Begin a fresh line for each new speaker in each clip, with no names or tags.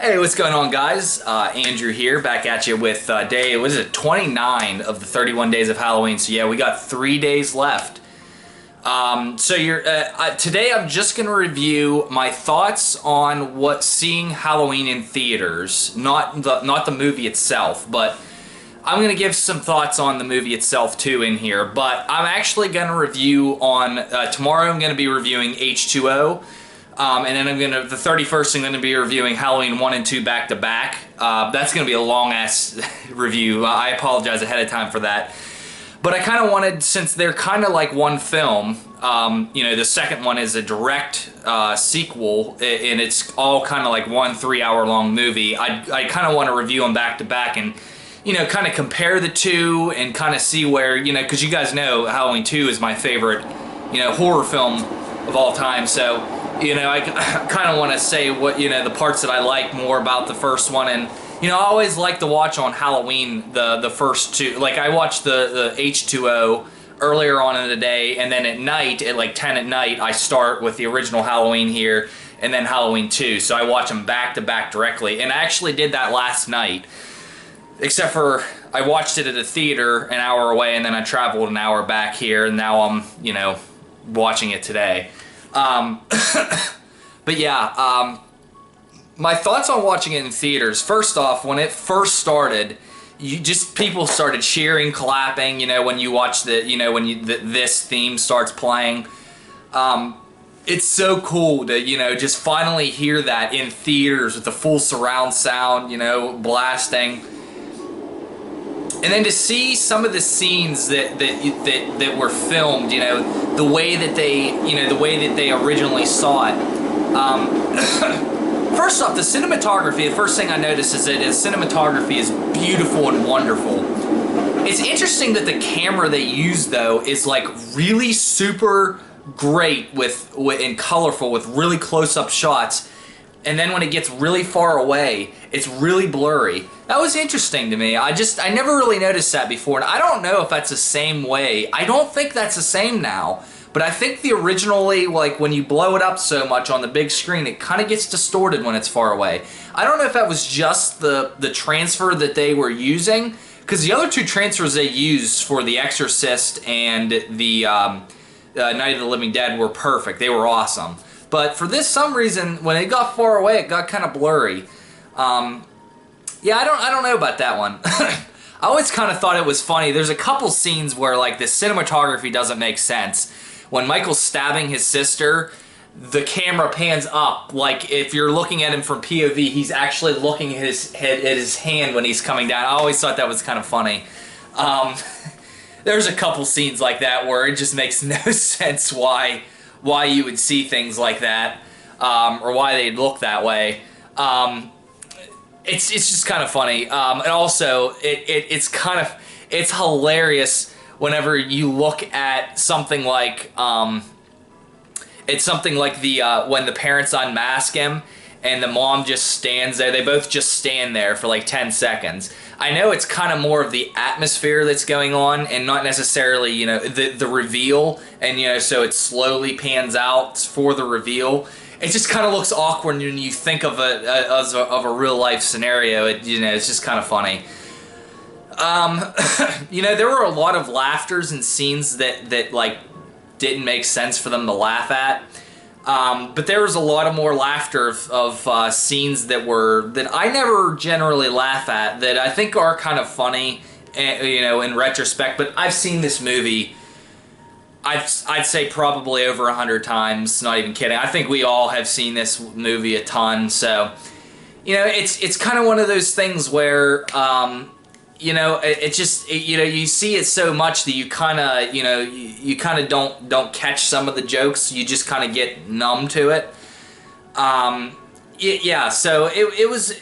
Hey, what's going on, guys? Andrew here, back at you with day, what is it, 29 of the 31 days of Halloween. So yeah, we got 3 days left. Today I'm just going to review my thoughts on what seeing Halloween in theaters, not the movie itself, but I'm going to give some thoughts on the movie itself too in here. But I'm actually going to review on, tomorrow I'm going to be reviewing H2O. And then the 31st, I'm going to be reviewing Halloween 1 and 2 back to back. That's going to be a long-ass review. I apologize ahead of time for that. But I kind of wanted, since they're kind of like one film, you know, the second one is a direct sequel, and it's all kind of like one 3-hour-long movie. I kind of want to review them back to back and, you know, kind of compare the two and kind of see where, you know, because you guys know Halloween 2 is my favorite, you know, horror film of all time. So, you know, I kind of want to say what, you know, the parts that I like more about the first one. And, you know, I always like to watch on Halloween the first two. Like, I watched the H2O earlier on in the day, and then at night, at like 10 at night, I start with the original Halloween here, and then Halloween 2. So I watch them back to back directly. And I actually did that last night, except for I watched it at a theater an hour away, and then I traveled an hour back here, and now I'm, you know, watching it today. But yeah, my thoughts on watching it in theaters. First off, when it first started, people started cheering, clapping, you know, when you watch this theme starts playing. It's so cool to, you know, just finally hear that in theaters with the full surround sound, you know, blasting. And then to see some of the scenes that were filmed, you know, the way that they originally saw it. First off, the cinematography. The first thing I noticed is that the cinematography is beautiful and wonderful. It's interesting that the camera they use though is like really super great and colorful with really close-up shots. And then when it gets really far away, it's really blurry. That was interesting to me. I never really noticed that before, and I don't know if that's the same way. I don't think that's the same now, but I think the originally, like when you blow it up so much on the big screen, it kind of gets distorted when it's far away. I don't know if that was just the transfer that they were using, because the other two transfers they used for The Exorcist and the Night of the Living Dead were perfect. They were awesome. But for some reason, when it got far away, it got kind of blurry. Yeah, I don't know about that one. I always kind of thought it was funny. There's a couple scenes where like the cinematography doesn't make sense. When Michael's stabbing his sister, the camera pans up. Like if you're looking at him from POV, he's actually looking at his hand when he's coming down. I always thought that was kind of funny. There's a couple scenes like that where it just makes no sense why you would see things like that, or why they'd look that way. It's just kind of funny, and also it's hilarious whenever you look at something like when the parents unmask him and the mom just stands there. They both just stand there for like 10 seconds. I know it's kind of more of the atmosphere that's going on and not necessarily, you know, the reveal, and, you know, so it slowly pans out for the reveal. It just kind of looks awkward when you think of a real life scenario. You know, it's just kind of funny. You know, there were a lot of laughters and scenes that like didn't make sense for them to laugh at. But there was a lot of more laughter of scenes that I never generally laugh at, that I think are kind of funny, you know, in retrospect. But I've seen this movie, I'd say probably over 100 times, not even kidding. I think we all have seen this movie a ton. So, you know, it's kind of one of those things where, you know, you know, you see it so much that you kind of, you know, you kind of don't catch some of the jokes. You just kind of get numb to it. Yeah, so it was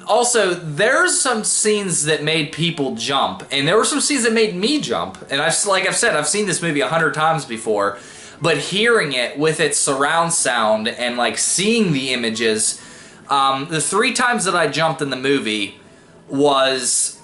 also, there's some scenes that made people jump, and there were some scenes that made me jump. And like I've said, I've seen this movie 100 times before, but hearing it with its surround sound and like seeing the images, the 3 times that I jumped in the movie was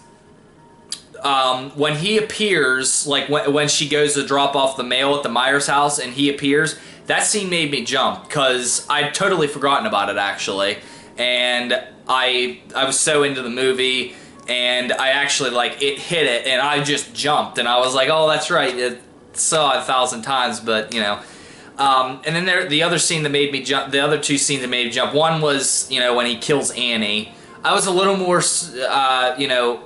when he appears, like when she goes to drop off the mail at the Myers house and he appears. That scene made me jump because I'd totally forgotten about it, actually. And I was so into the movie, and I actually, like, it hit it, and I just jumped, and I was like, oh, that's right, it saw it 1,000 times, but, you know. And then the other scene that made me jump, the other two scenes that made me jump, one was, you know, when he kills Annie. I was a little more, you know,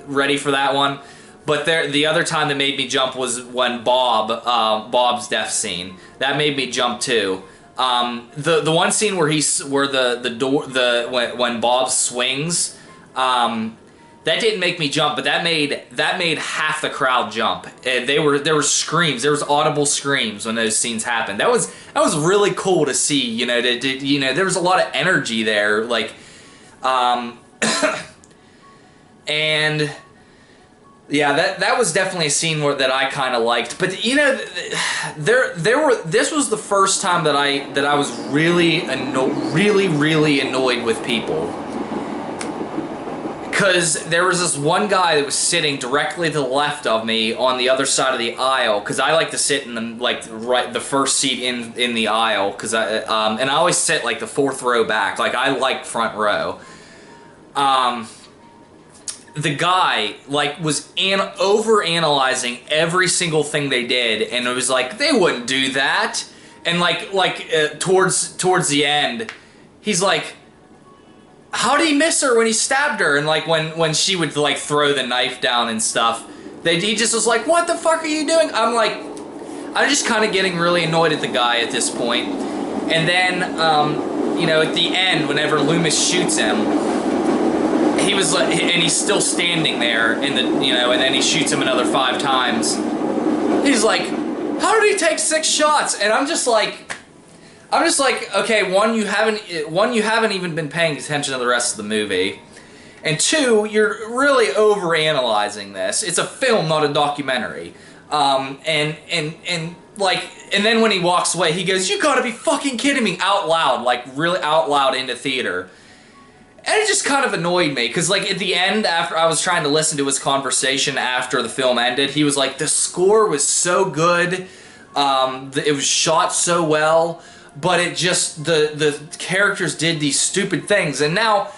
ready for that one. But the other time that made me jump was when Bob's death scene. That made me jump too. The one scene where when Bob swings, that didn't make me jump, but that made half the crowd jump. There were screams, there was audible screams when those scenes happened. That was really cool to see. You know, you know, there was a lot of energy there, like, and yeah, that was definitely a scene that I kind of liked. But you know, this was the first time that I was really annoyed with people. Because there was this one guy that was sitting directly to the left of me on the other side of the aisle. Because I like to sit in the first seat in the aisle. Because and I always sit like the 4th row back. Like, I like front row. The guy was over-analyzing every single thing they did, and it was like, they wouldn't do that. And towards the end, he's like, how did he miss her when he stabbed her? And like when she would like throw the knife down and stuff, he just was like, what the fuck are you doing? I'm just kind of getting really annoyed at the guy at this point. And then you know, at the end, whenever Loomis shoots him, he was like, and he's still standing there in the, you know, and then he shoots him another 5 times. He's like, how did he take 6 shots? And I'm just like, okay, one, you haven't even been paying attention to the rest of the movie, and 2, you're really overanalyzing this. It's a film, not a documentary. And then when he walks away, he goes, "You gotta be fucking kidding me!" out loud, like really out loud in the theater. And it just kind of annoyed me, because like at the end, after I was trying to listen to his conversation after the film ended, he was like, the score was so good, it was shot so well, but it just, the characters did these stupid things. And now,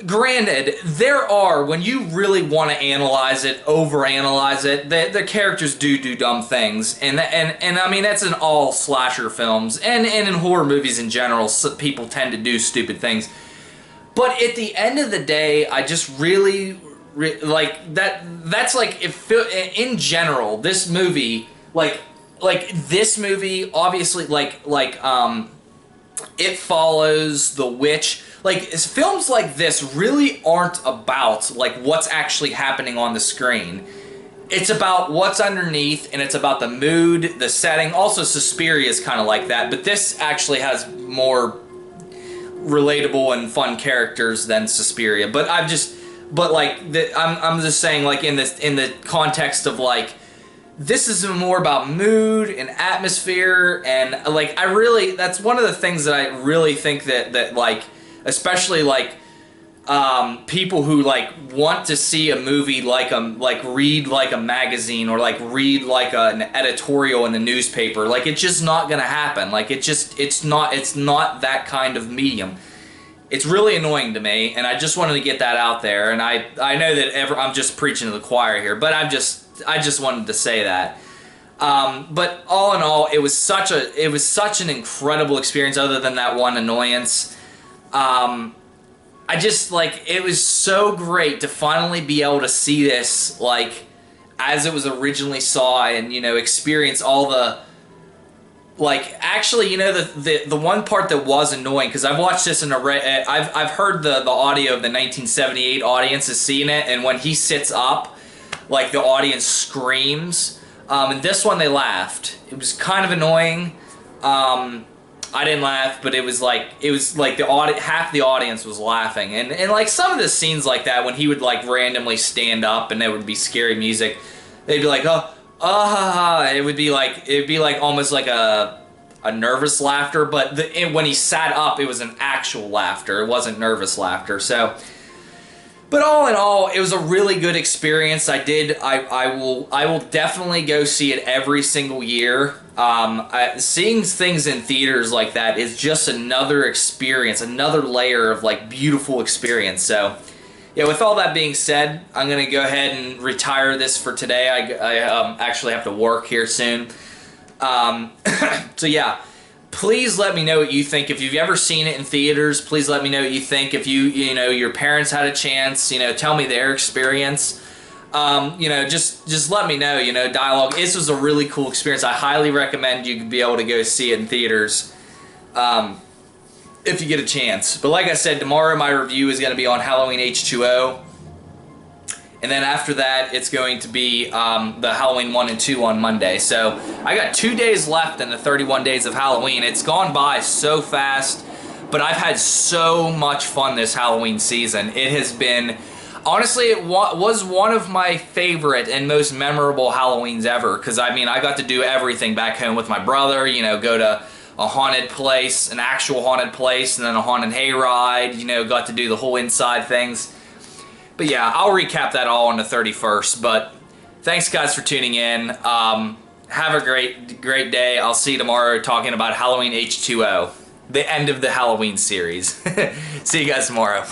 granted, there are, when you really want to analyze it, overanalyze it, the characters do dumb things. And I mean, that's in all slasher films, and in horror movies in general, people tend to do stupid things. But at the end of the day, I just really like that's like, if in general, this movie, like this movie, obviously, It Follows, The Witch, like, films like this really aren't about like what's actually happening on the screen. It's about what's underneath, and it's about the mood, the setting. Also, Suspiria is kind of like that, but this actually has more relatable and fun characters than Suspiria. But I'm just saying, like, in the context of like, this is more about mood and atmosphere, and like, that's one of the things that I really think that like, especially like people who like want to see a movie like read like a magazine, or like read like an editorial in the newspaper, like, it's just not gonna happen. Like, it's not that kind of medium. It's really annoying to me, and I just wanted to get that out there. And I know that I'm just preaching to the choir here, but I just wanted to say that. But all in all, it was such an incredible experience, other than that one annoyance. I just, like, it was so great to finally be able to see this, like, as it was originally saw, and, you know, experience all the, like, actually, you know, the one part that was annoying, because I've watched this I've heard the audio of the 1978 audience is seeing it, and when he sits up, like, the audience screams. And this one, they laughed. It was kind of annoying. I didn't laugh, but it was like half the audience was laughing, and like some of the scenes like that, when he would like randomly stand up and there would be scary music, they'd be like, oh, it would be like almost like a nervous laughter, but when he sat up, it was an actual laughter. It wasn't nervous laughter. So But all in all, it was a really good experience. I will definitely go see it every single year. Seeing things in theaters like that is just another experience, another layer of like beautiful experience. So, yeah, with all that being said, I'm going to go ahead and retire this for today. I actually have to work here soon. So yeah, please let me know what you think. If you've ever seen it in theaters, please let me know what you think. If you know, your parents had a chance, tell me their experience. Just let me know, dialogue. This was a really cool experience. I highly recommend you be able to go see it in theaters. If you get a chance. But like I said, tomorrow my review is going to be on Halloween H2O. And then after that, it's going to be the Halloween 1 and 2 on Monday. So I got 2 days left in the 31 days of Halloween. It's gone by so fast, but I've had so much fun this Halloween season. It has been, honestly, it was one of my favorite and most memorable Halloweens ever. Because, I mean, I got to do everything back home with my brother, go to a haunted place, an actual haunted place, and then a haunted hayride, got to do the whole inside things. But yeah, I'll recap that all on the 31st. But thanks, guys, for tuning in. Have a great day. I'll see you tomorrow talking about Halloween H2O, the end of the Halloween series. See you guys tomorrow.